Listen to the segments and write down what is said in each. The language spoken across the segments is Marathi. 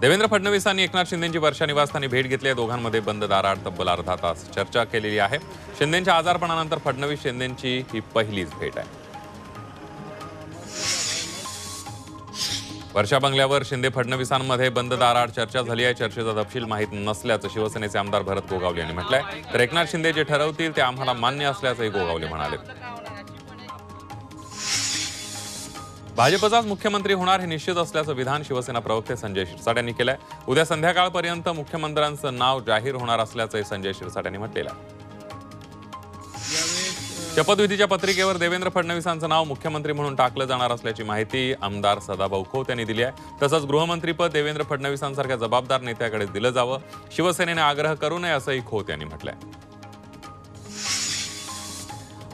देवेंद्र फडणवीसांनी एकनाथ शिंदेंची वर्षा निवासस्थानी भेट घेतली आहे। दोघांमध्ये बंद दाराआड तब्बल अर्धा तास चर्चा केलेली आहे। शिंदेंच्या आजारपणानंतर फडणवीस शिंदेंची ही पहिलीच भेट आहे। वर्षा बंगल्यावर शिंदे फडणवीसांमध्ये बंद दाराआड चर्चा झाली आहे। चर्चेचा तपशील माहीत नसल्याचं शिवसेनेचे आमदार भरत गोगावले यांनी म्हटलंय। तर एकनाथ शिंदे जे ठरवतील ते आम्हाला मान्य असल्याचंही गोगावले म्हणाले। भाजपचाच मुख्यमंत्री होणार हे निश्चित असल्याचं विधान शिवसेना प्रवक्ते संजय शिरसाट यांनी केलंय। उद्या संध्याकाळपर्यंत मुख्यमंत्र्यांचं नाव जाहीर होणार असल्याचंही संजय शिरसाट यांनी म्हटलेलं आहे। शपथविधीच्या पत्रिकेवर देवेंद्र फडणवीसांचं नाव मुख्यमंत्री म्हणून टाकलं जाणार असल्याची माहिती आमदार सदाभाऊ खोत यांनी दिली आहे। तसंच गृहमंत्रीपद देवेंद्र फडणवीसांसारख्या जबाबदार नेत्याकडे दिलं जावं, शिवसेनेने आग्रह करू नये असंही खोत यांनी म्हटलंय।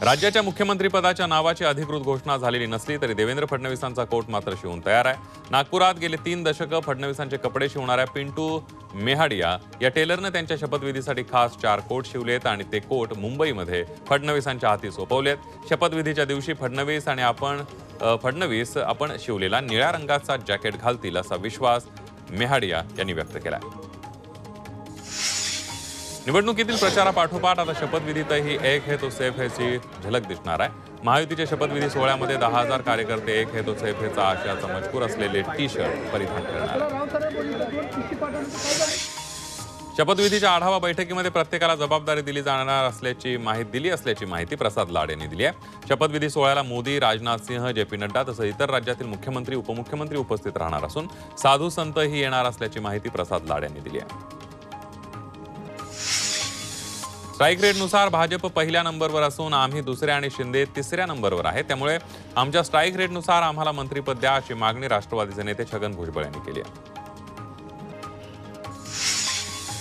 राज्याच्या मुख्यमंत्रीपदाच्या नावाची अधिकृत घोषणा झालेली नसली तरी देवेंद्र फडणवीसांचा कोट मात्र शिवून तयार आहे। नागपुरात गेले 3 दशकं फडणवीसांचे कपडे शिवणाऱ्या पिंटू मेहाडिया या टेलरने त्यांच्या शपथविधीसाठी खास 4 कोट शिवलेत आणि ते कोट मुंबईमध्ये फडणवीसांच्या हाती सोपवलेत। शपथविधीच्या दिवशी फडणवीस आपण शिवलेला निळ्या रंगाचा जॅकेट घालतील असा विश्वास मेहाडिया यांनी व्यक्त केला। निवडणुकीतील प्रचारापाठोपाठ आता शपथविधीतही एक है तो सेफ हैची झलक दिसणार आहे। महायुतीच्या शपथविधी सोहळ्यामध्ये 10,000 कार्यकर्ते एक है तो सेफ हैचा आशयाचा मजकूर असलेले टी-शर्ट परिधान करणार। शपथविधीच्या आढावा बैठकीमध्ये प्रत्येकाला जबाबदारी दिली जाणार असल्याची माहिती प्रसाद लाड यांनी दिली आहे। शपथविधी सोहळ्याला मोदी, राजनाथ सिंह, जे.पी. नड्डा तसंच इतर राज्यातील मुख्यमंत्री, उपमुख्यमंत्री उपस्थित राहणार असून साधू संतही येणार असल्याची माहिती प्रसाद लाड यांनी दिली आहे। स्ट्राईक रेटनुसार भाजप पहिल्या नंबरवर असून आम्ही दुसऱ्या आणि शिंदे तिसऱ्या नंबरवर आहे। त्यामुळे आमच्या स्ट्राईक रेटनुसार आम्हाला मंत्रिपद द्या अशी मागणी राष्ट्रवादीचे नेते छगन भुजबळ यांनी केली आहे।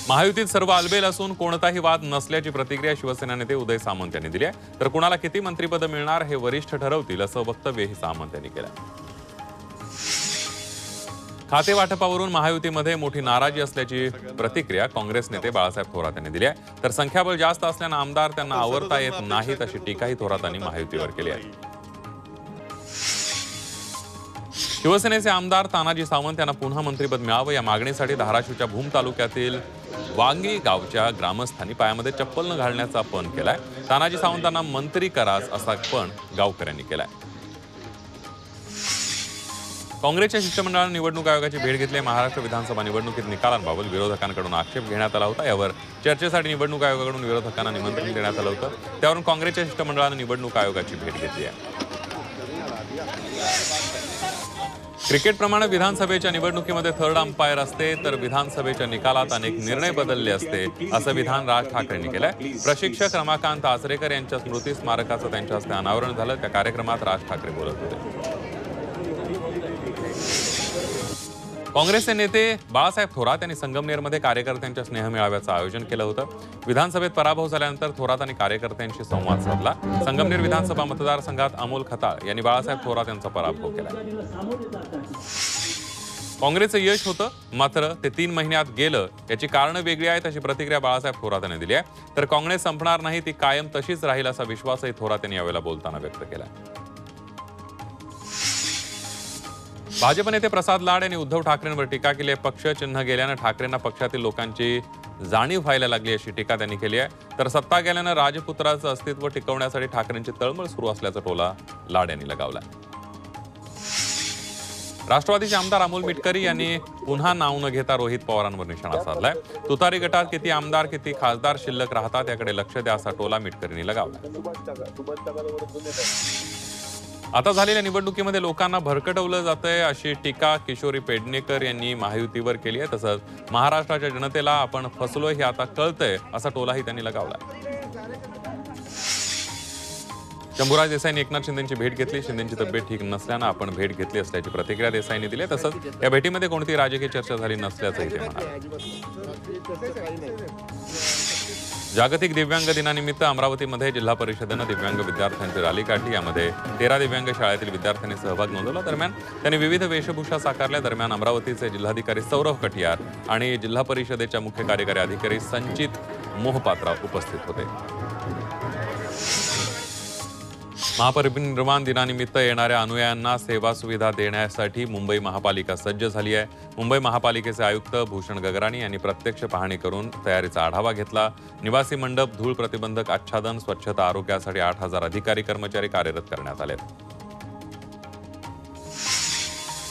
महायुतीत सर्व अलबेल असून कोणताही वाद नसल्याची प्रतिक्रिया शिवसेना नेते उदय सामंत यांनी दिली आहे। तर कुणाला किती मंत्रिपद मिळणार हे वरिष्ठ ठरवतील असं वक्तव्यही सामंत यांनी केलं आहे। खाते वाटपावरून महायुतीमध्ये मोठी नाराजी असल्याची प्रतिक्रिया काँग्रेस नेते बाळासाहेब थोरात यांनी दिली आहे। तर संख्याबळ जास्त असल्यानं आमदार त्यांना आवरता येत नाहीत अशी टीकाही थोरातांनी महायुतीवर केली आहे। शिवसेनेचे आमदार तानाजी सावंत यांना पुन्हा मंत्रिपद मिळावं या मागणीसाठी धाराशिवच्या भूम तालुक्यातील वांगी गावच्या ग्रामस्थांनी पायामध्ये चप्पल न घालण्याचा पण केलाय। तानाजी सावंतांना मंत्री कराच असा पण गावकऱ्यांनी केलाय। काँग्रेसच्या शिष्टमंडळाने निवडणूक आयोगाची भेट घेतली। महाराष्ट्र विधानसभा निवडणुकीत निकालांबाबत विरोधकांकडून आक्षेप घेण्यात आला होता। यावर चर्चेसाठी निवडणूक आयोगाकडून विरोधकांना निमंत्रण देण्यात आलं होतं। त्यावरून काँग्रेसच्या शिष्टमंडळाने निवडणूक आयोगाची भेट घेतली आहे। क्रिकेटप्रमाणे विधानसभेच्या निवडणुकीमध्ये थर्ड अंपायर असते तर विधानसभेच्या निकालात अनेक निर्णय बदलले असते असं विधान राज ठाकरेंनी केलंय। प्रशिक्षक रमाकांत आचरेकर यांच्या स्मृती स्मारकाचं त्यांच्या हस्ते अनावरण झालं। त्या कार्यक्रमात राज ठाकरे बोलत होते। काँग्रेसचे नेते बाळासाहेब थोरात यांनी संगमनेरमध्ये कार्यकर्त्यांच्या स्नेहमेळाव्याचं आयोजन केलं होतं। विधानसभेत पराभव झाल्यानंतर थोरात आणि कार्यकर्त्यांशी संवाद साधला। संगमनेर विधानसभा मतदारसंघात अमोल खताळ यांनी बाळासाहेब थोरात यांचा पराभव केला। काँग्रेसचं यश होतं मात्र ते 3 महिन्यात गेलं याची कारणं वेगळी आहेत अशी प्रतिक्रिया बाळासाहेब थोरात यांनी दिली आहे। तर काँग्रेस संपणार नाही, ती कायम तशीच राहील असा विश्वासही थोरात यांनी यावेळेला बोलताना व्यक्त केला। भाजप नेते प्रसाद लाड यांनी उद्धव ठाकरेंवर टीका केली आहे। पक्ष चिन्ह गेल्यानं ठाकरेंना पक्षातील लोकांची जाणीव व्हायला लागली अशी टीका त्यांनी केली आहे। तर सत्ता गेल्यानं राजपुत्राचं अस्तित्व टिकवण्यासाठी ठाकरेंची तळमळ सुरू असल्याचा टोला लाड यांनी लगावला। राष्ट्रवादीचे आमदार अमोल मिटकरी यांनी पुन्हा नाव न घेता रोहित पवारांवर निशाणा साधलाय। तुतारी गटात किती आमदार किती खासदार शिल्लक राहतात याकडे लक्ष द्या असा टोला मिटकरींनी लगावला। आता झालेल्या निवडणुकीमध्ये लोकांना भरकटवलं जातंय अशी टीका किशोरी पेडणेकर यांनी महायुतीवर केली आहे। तसंच महाराष्ट्राच्या जनतेला आपण फसलोय हे आता कळतंय असा टोलाही त्यांनी लगावला। शंभूराज देसाईंनी एकनाथ शिंदेंची भेट घेतली। शिंदेंची तब्येत ठीक नसल्यानं आपण भेट घेतली असल्याची प्रतिक्रिया देसाईंनी दिली। तसंच या भेटीमध्ये कोणतीही राजकीय चर्चा झाली नसल्याचंही ते म्हणाले। जागतिक दिव्यांग दिनानिमित्त अमरावतीमध्ये जिल्हा परिषदेनं दिव्यांग विद्यार्थ्यांची रॅली काढली। यामध्ये 13 दिव्यांग शाळेतील विद्यार्थ्यांनी सहभाग नोंदवला। दरम्यान त्यांनी विविध वेशभूषा साकारल्या। दरम्यान अमरावतीचे जिल्हाधिकारी सौरभ कटियार आणि जिल्हा परिषदेच्या मुख्य कार्यकारी अधिकारी संचित मोहपात्रा उपस्थित होते। महापरिनिर्वाण दिनानिमित्त येणाऱ्या अनुयायांना सेवा सुविधा देण्यासाठी मुंबई महापालिका सज्ज झाली आहे. मुंबई महापालिकेचे आयुक्त भूषण गगराणी यांनी प्रत्यक्ष पाहणी करून तयारीचा आढावा घेतला. निवासी मंडप, धूळ प्रतिबंधक आच्छादन, स्वच्छता, आरोग्यासाठी 8,000 अधिकारी कर्मचारी कार्यरत करण्यात आले.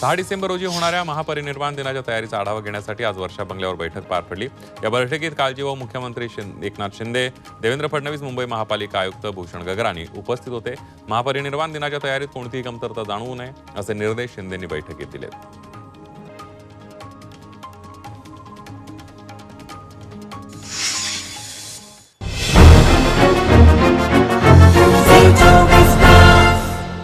6 डिसेंबर रोजी होणाऱ्या महापरिनिर्वाण दिनाच्या तयारीचा आढावा घेण्यासाठी आज वर्षा बंगल्यावर बैठक पार पडली. या बैठकीत काळजीवाहू मुख्यमंत्री एकनाथ शिंदे, देवेंद्र फडणवीस, मुंबई महापालिका आयुक्त भूषण गगराणी उपस्थित होते. महापरिनिर्वाण दिनाच्या तयारीत कोणतीही कमतरता जाणवू नये असे निर्देश शिंदेंनी बैठकीत दिले.